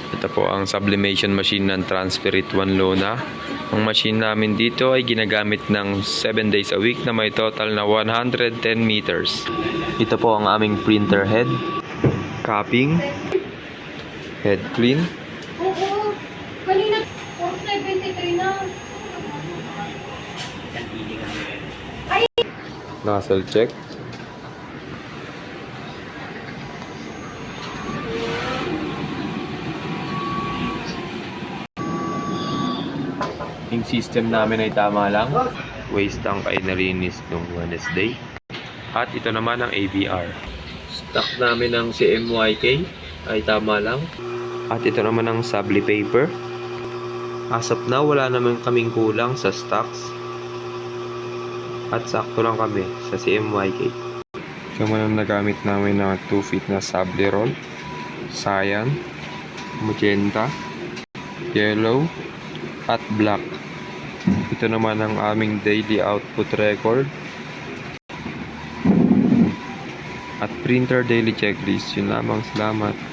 Ito po ang sublimation machine ng Transferit 1 Luna. Ang machine namin dito ay ginagamit ng 7 days a week na may total na 110 meters. Ito po ang aming printer head, capping, head clean, Oo. Kanina, 473 na. nozzle check, yung system namin ay tama lang. Waste tank ay nalinis nung Wednesday. At ito naman ang ABR. Stock namin ng CMYK ay tama lang. At ito naman ang Sabli paper. As of now, wala naman kaming kulang sa stocks. At sakto lang kami sa CMYK. Ito naman ang nagamit namin na 2 feet na Sabli roll. Cyan, magenta, yellow, at black. Ito naman ang aming daily output record at printer daily checklist. Yun lamang, salamat.